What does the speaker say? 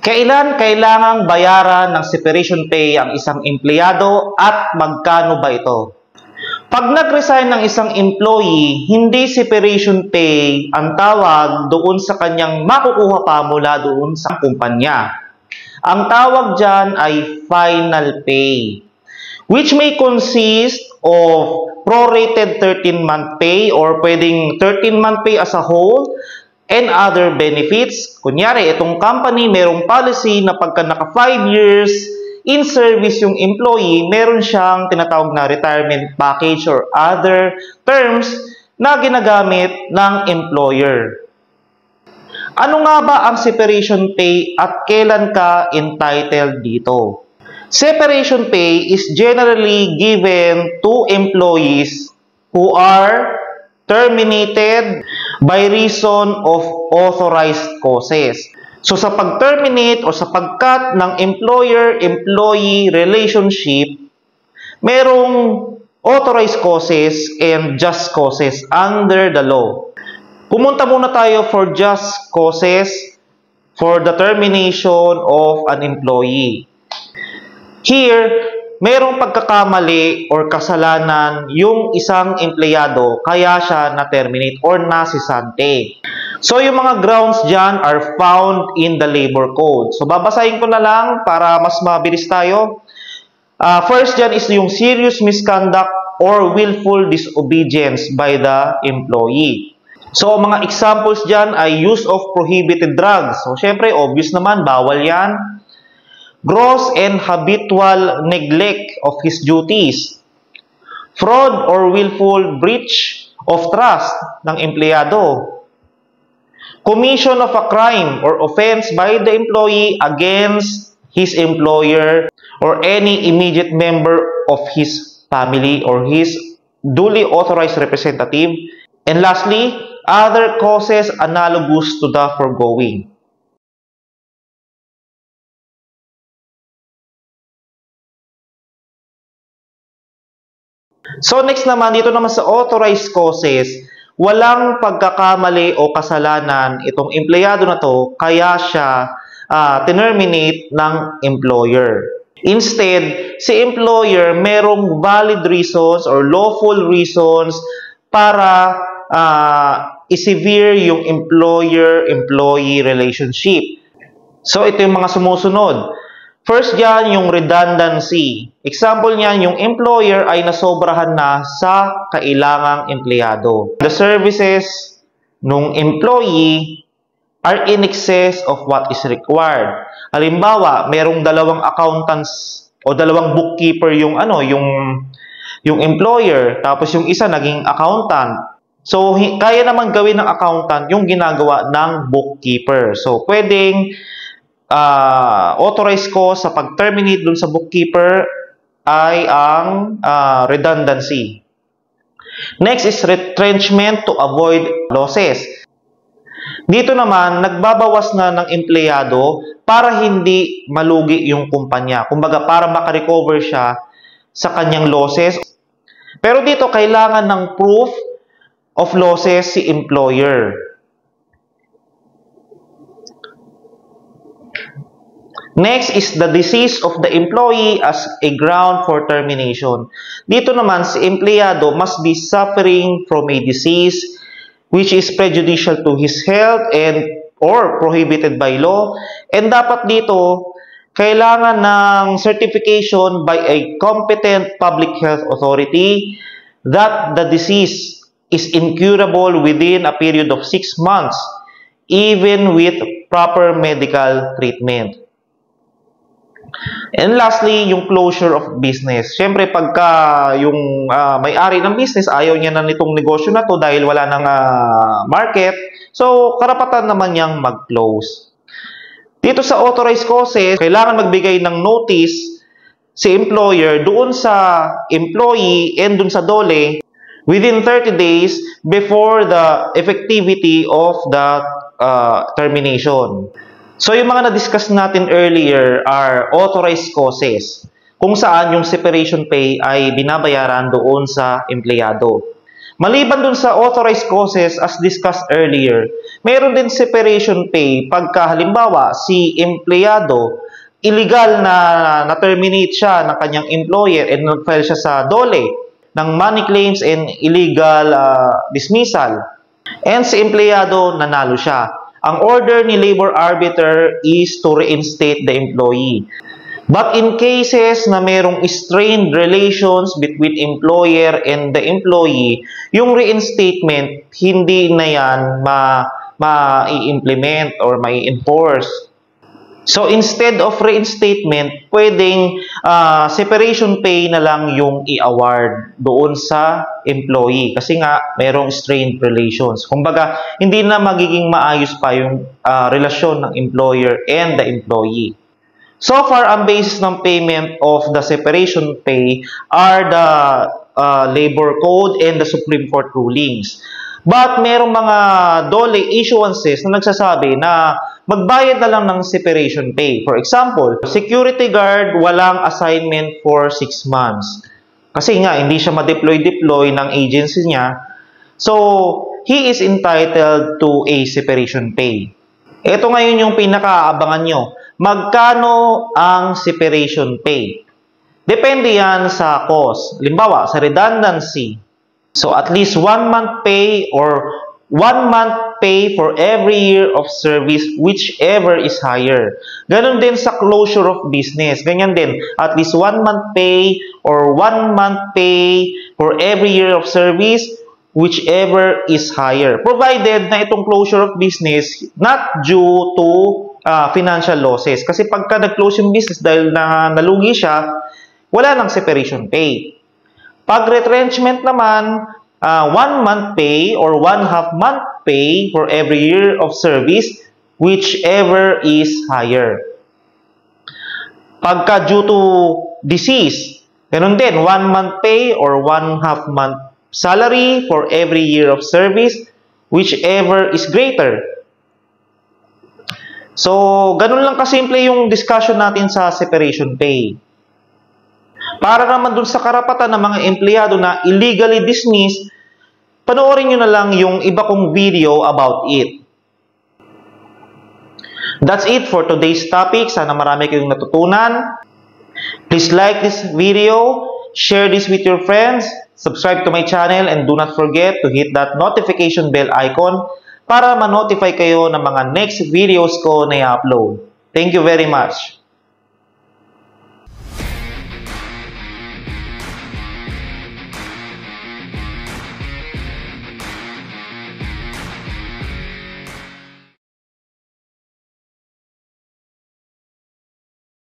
Kailan kailangang bayaran ng separation pay ang isang empleyado at magkano ba ito? Pag nag-resign ng isang employee, hindi separation pay ang tawag doon sa kanyang makukuha pa mula doon sa kumpanya. Ang tawag dyan ay final pay, which may consist of prorated 13-month pay or pwedeng 13-month pay as a whole and other benefits. Kunyari, itong company merong policy na pagka naka 5 years in service yung employee, meron siyang tinatawag na retirement package or other terms na ginagamit ng employer. Ano nga ba ang separation pay at kailan ka entitled dito? Separation pay is generally given to employees who are terminated by reason of authorized causes. So sa pag-terminate o sa pag-cut ng employer-employee relationship, merong authorized causes and just causes under the law. Pumunta muna tayo for just causes for the termination of an employee. Here, merong pagkakamali or kasalanan yung isang empleyado kaya siya na-terminate or nasisante. So, yung mga grounds dyan are found in the labor code. So, babasahin ko na lang para mas mabilis tayo. First dyan is yung serious misconduct or willful disobedience by the employee. So, mga examples dyan ay use of prohibited drugs. So, syempre, obvious naman, bawal yan. Gross and habitual neglect of his duties. Fraud or willful breach of trust ng empleyado. Commission of a crime or offense by the employee against his employer or any immediate member of his family or his duly authorized representative. And lastly, other causes analogous to the foregoing. So next naman, dito naman sa authorized causes, walang pagkakamali o kasalanan itong empleyado na to kaya siya terminate ng employer. Instead, si employer merong valid reasons or lawful reasons para i-sever yung employer-employee relationship. So ito yung mga sumusunod. First dyan, yung redundancy. Example niyan, yung employer ay nasobrahan na sa kailangang empleyado. The services ng employee are in excess of what is required. Halimbawa, merong dalawang accountants o dalawang bookkeeper yung employer, tapos yung isa naging accountant. So, kaya naman gawin ng accountant yung ginagawa ng bookkeeper. So, pwedeng authorized cause sa pag-terminate dun sa bookkeeper ay ang redundancy. Next is retrenchment to avoid losses. Dito naman, nagbabawas na ng empleyado para hindi malugi yung kumpanya. Kumbaga, para makarecover siya sa kanyang losses. Pero dito, kailangan ng proof of losses si employer. Next is the disease of the employee as a ground for termination. Dito naman, si empleyado must be suffering from a disease which is prejudicial to his health and or prohibited by law. And dapat dito, kailangan ng certification by a competent public health authority that the disease is incurable within a period of 6 months, even with proper medical treatment. And lastly, yung closure of business. Siyempre, pagka yung may-ari ng business, ayaw niya na nitong negosyo na to dahil wala nang market, so karapatan naman niyang mag-close. Dito sa authorized causes, kailangan magbigay ng notice si employer doon sa employee and doon sa DOLE within 30 days before the effectivity of the termination. So, yung mga na-discuss natin earlier are authorized causes, kung saan yung separation pay ay binabayaran doon sa empleyado. Maliban dun sa authorized causes as discussed earlier, meron din separation pay pagka halimbawa si empleyado illegal na terminate siya ng kanyang employer and nag-file siya sa DOLE ng money claims and illegal dismissal. And si empleyado nanalo siya. Ang order ni labor arbiter is to reinstate the employee. But in cases na merong strained relations between employer and the employee, yung reinstatement, hindi na yan ma-i-implement or ma-i-enforce. So instead of reinstatement, pwedeng separation pay na lang yung i-award doon sa employee. Kasi nga, merong strained relations. Kumbaga, hindi na magiging maayos pa yung relasyon ng employer and the employee. So far, ang basis ng payment of the separation pay are the Labor Code and the Supreme Court rulings. But merong mga DOLE issuances na nagsasabi na magbayad na lang ng separation pay. For example, security guard walang assignment for 6 months. Kasi nga, hindi siya ma-deploy ng agency niya. So, he is entitled to a separation pay. Ito ngayon yung pinakaabangan nyo. Magkano ang separation pay? Depende yan sa cost. Halimbawa, sa redundancy. So, at least 1 month pay or 1 month pay for every year of service, whichever is higher. Ganon din sa closure of business. Ganyan din. At least 1 month pay or 1 month pay for every year of service, whichever is higher. Provided na itong closure of business not due to financial losses. Kasi pagka nag-close yung business dahil nalugi siya, wala nang separation pay. Pag retrenchment naman, 1 month pay or 1/2 month pay for every year of service, whichever is higher. Pagka due to disease, ganun din, 1 month pay or 1/2 month salary for every year of service, whichever is greater. So, ganun lang kasimple yung discussion natin sa separation pay. Para naman dun sa karapatan ng mga empleyado na illegally dismissed, panoorin nyo na lang yung iba kong video about it. That's it for today's topic. Sana marami kayong natutunan. Please like this video, share this with your friends, subscribe to my channel, and do not forget to hit that notification bell icon para ma-notify kayo ng mga next videos ko na i-upload. Thank you very much.